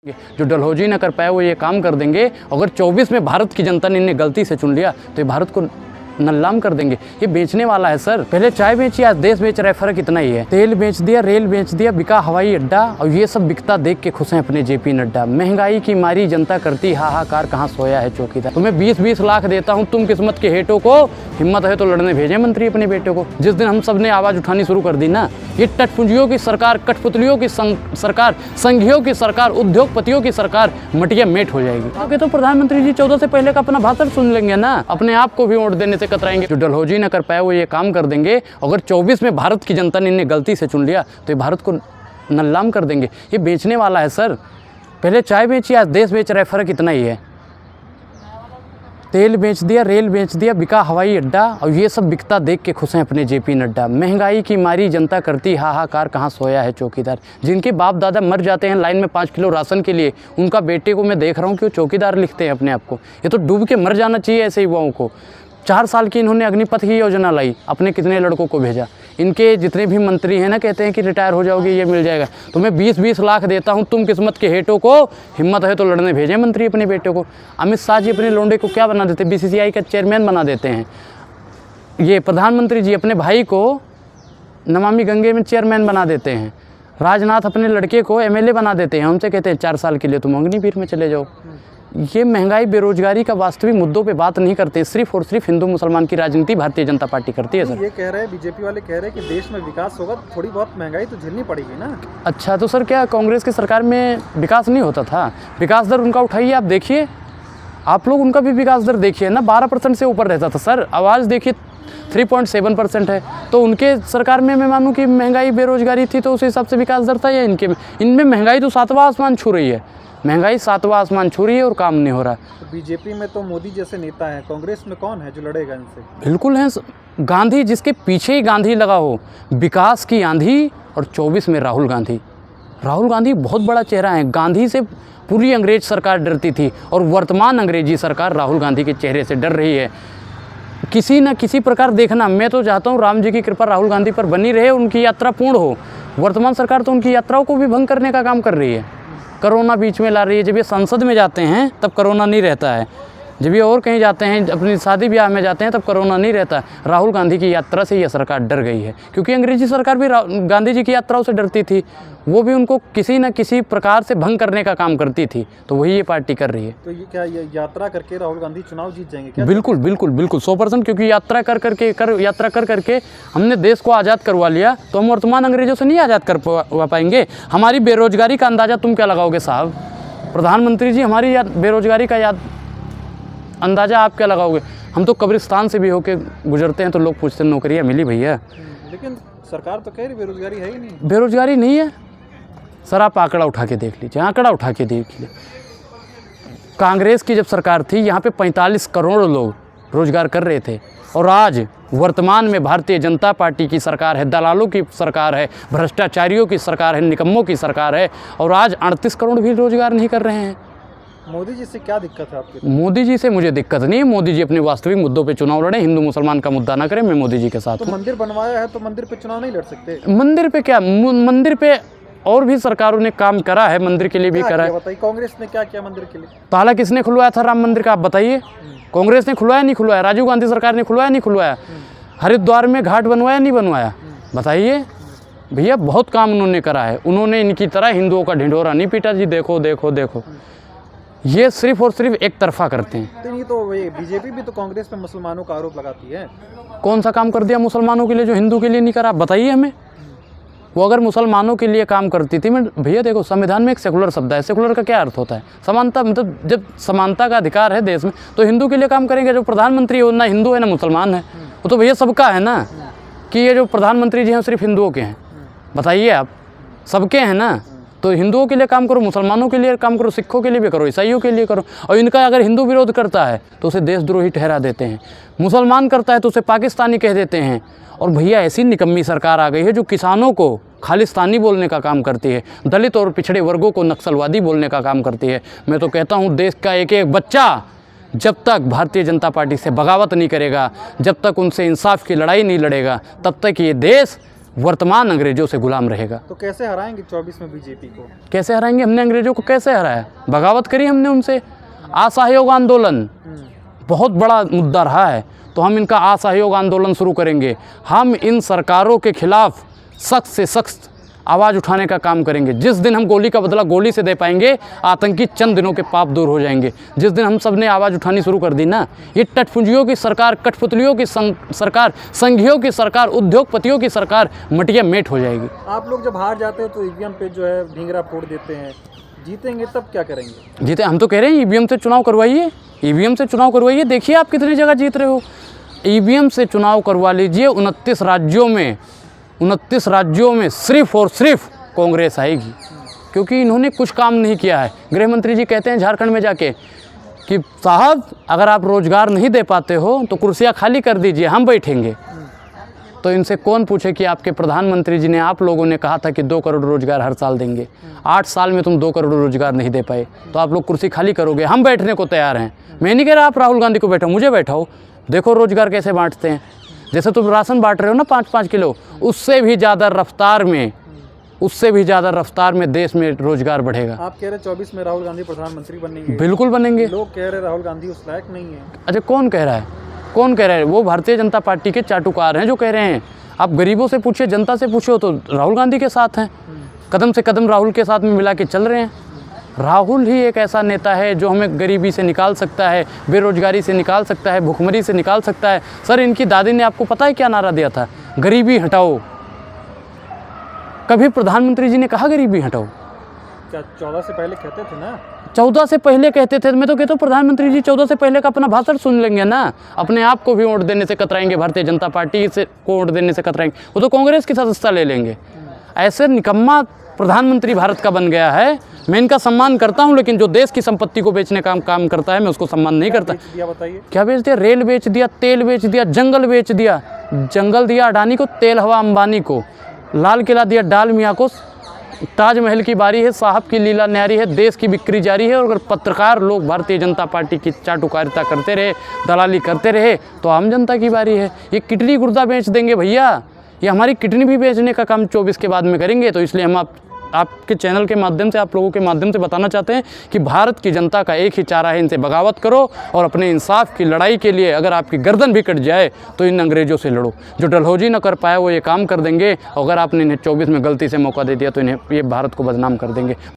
जो डलहौजी न कर पाए वो ये काम कर देंगे। अगर 24 में भारत की जनता ने इन्हें गलती से चुन लिया तो ये भारत को नल्लाम कर देंगे। ये बेचने वाला है सर। पहले चाय बेची, आज देश बेच रहा है, फर्क इतना ही है। तेल बेच दिया, रेल बेच दिया, बिका हवाई अड्डा, और ये सब बिकता देख के खुश हैं अपने जेपी नड्डा। महंगाई की मारी जनता करती हाहाकार, कहाँ सोया है चौकीदार। तुम्हें 20-20 लाख देता हूँ, तुम किस्मत के हेटों को, हिम्मत है तो लड़ने भेजे मंत्री अपने बेटे को। जिस दिन हम सब ने आवाज़ उठानी शुरू कर दी ना, ये टटपुंजियों की सरकार, कठपुतलियों की सरकार, संघियों की सरकार, उद्योगपतियों की सरकार मटिया मेट हो जाएगी। आगे तो प्रधानमंत्री जी 14 से पहले का अपना भाषण सुन लेंगे ना, अपने आप को भी वोट देने से कतराएंगे। जो डलहौजी न कर पाए वो ये काम कर देंगे। अगर 24 में भारत की जनता ने इन्हें गलती से चुन लिया तो ये भारत को नल्लाम कर देंगे। ये बेचने वाला है सर। पहले चाय बेची, आज देश बेच रहा है, फर्क इतना ही है। तेल बेच दिया, रेल बेच दिया, बिका हवाई अड्डा, और ये सब बिकता देख के खुश हैं अपने जेपी नड्डा। महंगाई की मारी जनता करती हाहाकार, कहाँ सोया है चौकीदार। जिनके बाप दादा मर जाते हैं लाइन में 5 किलो राशन के लिए, उनका बेटे को मैं देख रहा हूँ कि वो चौकीदार लिखते हैं अपने आप को। ये तो डूब के मर जाना चाहिए ऐसे युवाओं को। 4 साल की इन्होंने अग्निपथ की योजना लाई, अपने कितने लड़कों को भेजा। इनके जितने भी मंत्री हैं ना, कहते हैं कि रिटायर हो जाओगे, ये मिल जाएगा। तुम्हें 20-20 लाख देता हूँ, तुम किस्मत के हेटों को, हिम्मत है तो लड़ने भेजें मंत्री अपने बेटे को। अमित शाह जी अपने लोंडे को क्या बना देते, BCCI का चेयरमैन बना देते हैं। ये प्रधानमंत्री जी अपने भाई को नमामि गंगे में चेयरमैन बना देते हैं। राजनाथ अपने लड़के को MLA बना देते हैं। उनसे कहते हैं 4 साल के लिए तुम अग्निवीर में चले जाओ। ये महंगाई, बेरोजगारी का वास्तविक मुद्दों पे बात नहीं करते, सिर्फ और सिर्फ हिंदू मुसलमान की राजनीति भारतीय जनता पार्टी करती है सर। ये कह रहे हैं, बीजेपी वाले कह रहे हैं कि देश में विकास होगा, थोड़ी बहुत महंगाई तो झेलनी पड़ेगी ना। अच्छा, तो सर क्या कांग्रेस की सरकार में विकास नहीं होता था? विकास दर उनका उठाइए, आप देखिए, आप लोग उनका भी विकास दर देखिए ना, 12% से ऊपर रहता था सर। आवाज़ देखिए 3.7% है। तो उनके सरकार में मैं मानूँ कि महंगाई, बेरोजगारी थी तो उस हिसाब से विकास दर था, या इनमें महंगाई तो 7वां आसमान छू रही है। महंगाई 7वां आसमान छू रही है और काम नहीं हो रहा। तो बीजेपी में तो मोदी जैसे नेता हैं, कांग्रेस में कौन है जो लड़ेगा इनसे? बिल्कुल हैं गांधी, जिसके पीछे ही गांधी लगा हो, विकास की आंधी। और 24 में राहुल गांधी। राहुल गांधी बहुत बड़ा चेहरा है। गांधी से पूरी अंग्रेज सरकार डरती थी, और वर्तमान अंग्रेजी सरकार राहुल गांधी के चेहरे से डर रही है। किसी न किसी प्रकार देखना, मैं तो चाहता हूँ राम जी की कृपा राहुल गांधी पर बनी रहे, उनकी यात्रा पूर्ण हो। वर्तमान सरकार तो उनकी यात्राओं को भी भंग करने का काम कर रही है। कोरोना बीच में ला रही है। जब ये संसद में जाते हैं तब कोरोना नहीं रहता है, जब ये और कहीं जाते हैं, अपनी शादी ब्याह में जाते हैं, तब कोरोना नहीं रहता। राहुल गांधी की यात्रा से ये सरकार डर गई है, क्योंकि अंग्रेजी सरकार भी गांधी जी की यात्राओं से डरती थी। वो भी उनको किसी न किसी प्रकार से भंग करने का काम करती थी, तो वही ये पार्टी कर रही है। तो ये क्या यात्रा करके राहुल गांधी चुनाव जीत जाएंगे क्या? बिल्कुल बिल्कुल बिल्कुल 100%, क्योंकि यात्रा कर करके हमने देश को आज़ाद करवा लिया, तो हम वर्तमान अंग्रेजों से नहीं आज़ाद कर पाएंगे। हमारी बेरोजगारी का अंदाज़ा तुम क्या लगाओगे साहब? प्रधानमंत्री जी, हमारी बेरोजगारी का अंदाज़ा आप क्या लगाओगे? हम तो कब्रिस्तान से भी होके गुजरते हैं तो लोग पूछते हैं नौकरियाँ मिली भैया? लेकिन सरकार तो कह रही बेरोजगारी है ही नहीं। बेरोजगारी नहीं है सर, आप आंकड़ा उठा के देख लीजिए, आंकड़ा उठा के देख लीजिए। कांग्रेस की जब सरकार थी, यहाँ पे 45 करोड़ लोग रोजगार कर रहे थे, और आज वर्तमान में भारतीय जनता पार्टी की सरकार है, दलालों की सरकार है, भ्रष्टाचारियों की सरकार है, निकम्मों की सरकार है, और आज 38 करोड़ भी रोजगार नहीं कर रहे हैं। मोदी जी से क्या दिक्कत है आपके? मोदी जी से मुझे दिक्कत नहीं है। मोदी जी अपने वास्तविक मुद्दों पे चुनाव लड़े, हिंदू मुसलमान का मुद्दा ना करें, मैं मोदी जी के साथ हूं। तो मंदिर बनवाया है तो मंदिर पे चुनाव नहीं लड़ सकते? मंदिर पे क्या, मंदिर पे और भी सरकारों ने काम करा है, मंदिर के लिए भी करा है। बताइए, कांग्रेस ने क्या किया मंदिर के लिए? ताला किसने खुलवाया था राम मंदिर का, आप बताइए? कांग्रेस ने खुलवाया नहीं खुलवाया? राजीव गांधी सरकार ने खुलवाया नहीं खुलवाया? हरिद्वार में घाट बनवाया नहीं बनवाया? बताइए भैया, बहुत काम उन्होंने करा है। उन्होंने इनकी तरह हिंदुओं का ढिंढोरा नहीं पीटा जी। देखो देखो देखो, ये सिर्फ और सिर्फ एक तरफा करते हैं। तो ये तो बीजेपी भी तो कांग्रेस पे मुसलमानों का आरोप लगाती है। कौन सा काम कर दिया मुसलमानों के लिए जो हिंदू के लिए नहीं करा? बताइए हमें। वो अगर मुसलमानों के लिए काम करती थी, मैं भैया देखो, संविधान में एक सेकुलर शब्द है। सेकुलर का क्या अर्थ होता है? समानता। मतलब जब समानता का अधिकार है देश में, तो हिंदू के लिए काम करेंगे। जो प्रधानमंत्री है ना हिंदू है ना मुसलमान है, वो तो भैया सबका है ना, कि ये जो प्रधानमंत्री जी हैं सिर्फ हिंदुओं के हैं? बताइए आप, सबके हैं ना। तो हिंदुओं के लिए काम करो, मुसलमानों के लिए काम करो, सिखों के लिए भी करो, ईसाइयों के लिए करो। और इनका अगर हिंदू विरोध करता है तो उसे देशद्रोही ठहरा देते हैं, मुसलमान करता है तो उसे पाकिस्तानी कह देते हैं। और भैया ऐसी निकम्मी सरकार आ गई है जो किसानों को खालिस्तानी बोलने का काम करती है, दलित और पिछड़े वर्गों को नक्सलवादी बोलने का काम करती है। मैं तो कहता हूँ, देश का एक एक बच्चा जब तक भारतीय जनता पार्टी से बगावत नहीं करेगा, जब तक उनसे इंसाफ की लड़ाई नहीं लड़ेगा, तब तक ये देश वर्तमान अंग्रेजों से गुलाम रहेगा। तो कैसे हराएंगे 24 में बीजेपी को? कैसे हराएंगे? हमने अंग्रेजों को कैसे हराया? बगावत करी हमने उनसे। असहयोग आंदोलन बहुत बड़ा मुद्दा रहा है, तो हम इनका असहयोग आंदोलन शुरू करेंगे। हम इन सरकारों के खिलाफ सख्त से सख्त आवाज़ उठाने का काम करेंगे। जिस दिन हम गोली का बदला गोली से दे पाएंगे, आतंकी चंद दिनों के पाप दूर हो जाएंगे। जिस दिन हम सब ने आवाज़ उठानी शुरू कर दी ना, ये टटपुंजियों की सरकार, कठपुतलियों की सरकार, संघियों की सरकार, उद्योगपतियों की सरकार मटिया मेट हो जाएगी। आप लोग जब हार जाते हो तो ईवीएम पे जो है ढींगरा फोड़ देते हैं, जीतेंगे तब क्या करेंगे? जीते हम तो कह रहे हैं ईवीएम से चुनाव करवाइए, ईवीएम से चुनाव करवाइए। देखिए आप कितनी जगह जीत रहे हो। ईवीएम से चुनाव करवा लीजिए। 29 राज्यों में सिर्फ और सिर्फ कांग्रेस आएगी, क्योंकि इन्होंने कुछ काम नहीं किया है। गृह मंत्री जी कहते हैं झारखंड में जाके कि साहब अगर आप रोज़गार नहीं दे पाते हो तो कुर्सियाँ खाली कर दीजिए, हम बैठेंगे। तो इनसे कौन पूछे कि आपके प्रधानमंत्री जी ने, आप लोगों ने कहा था कि 2 करोड़ रोज़गार हर साल देंगे। 8 साल में तुम 2 करोड़ रोज़गार नहीं दे पाए, तो आप लोग कुर्सी खाली करोगे? हम बैठने को तैयार हैं। मैं नहीं कह रहा आप राहुल गांधी को बैठाओ, मुझे बैठाओ। देखो रोज़गार कैसे बांटते हैं। जैसे तुम राशन बांट रहे हो ना 5-5 किलो, उससे भी ज़्यादा रफ्तार में देश में रोज़गार बढ़ेगा। आप कह रहे 24 में राहुल गांधी प्रधानमंत्री बनेंगे? बिल्कुल बनेंगे। लोग कह रहे राहुल गांधी उस लायक नहीं है। अच्छा कौन कह रहा है? कौन कह रहा है? वो भारतीय जनता पार्टी के चाटुकार हैं जो कह रहे हैं। आप गरीबों से पूछिए, जनता से पूछिए, तो राहुल गांधी के साथ हैं, कदम से कदम राहुल के साथ में मिला के चल रहे हैं। राहुल ही एक ऐसा नेता है जो हमें गरीबी से निकाल सकता है, बेरोजगारी से निकाल सकता है, भुखमरी से निकाल सकता है। सर इनकी दादी ने आपको पता है क्या नारा दिया था? गरीबी हटाओ। कभी प्रधानमंत्री जी ने कहा गरीबी हटाओ? क्या 14 से पहले कहते थे ना? 14 से पहले कहते थे। मैं तो कहता हूँ प्रधानमंत्री जी 14 से पहले का अपना भाषण सुन लेंगे ना। अपने आप को भी वोट देने से कतराएंगे, भारतीय जनता पार्टी से को वोट देने से कतराएंगे, वो तो कांग्रेस की सदस्यता ले लेंगे। ऐसे निकम्मा प्रधानमंत्री भारत का बन गया है। मैं इनका सम्मान करता हूं, लेकिन जो देश की संपत्ति को बेचने का काम करता है मैं उसको सम्मान नहीं करता। बताइए क्या बेच दिया? रेल बेच दिया, तेल बेच दिया, जंगल बेच दिया। जंगल दिया अडानी को, तेल हवा अंबानी को, लाल किला दिया डाल मियाँ को, ताजमहल की बारी है, साहब की लीला न्यारी है, देश की बिक्री जारी है। और अगर पत्रकार लोग भारतीय जनता पार्टी की चाटुकारिता करते रहे, दलाली करते रहे, तो आम जनता की बारी है। ये किडनी गुर्दा बेच देंगे भैया, ये हमारी किडनी भी बेचने का काम 24 के बाद में करेंगे। तो इसलिए हम आपके चैनल के माध्यम से, आप लोगों के माध्यम से बताना चाहते हैं कि भारत की जनता का एक ही चारा है, इनसे बगावत करो और अपने इंसाफ की लड़ाई के लिए अगर आपकी गर्दन भी कट जाए तो इन अंग्रेजों से लड़ो। जो डलहौजी न कर पाए वो ये काम कर देंगे। अगर आपने इन्हें 24 में गलती से मौका दे दिया तो इन्हें ये भारत को बदनाम कर देंगे।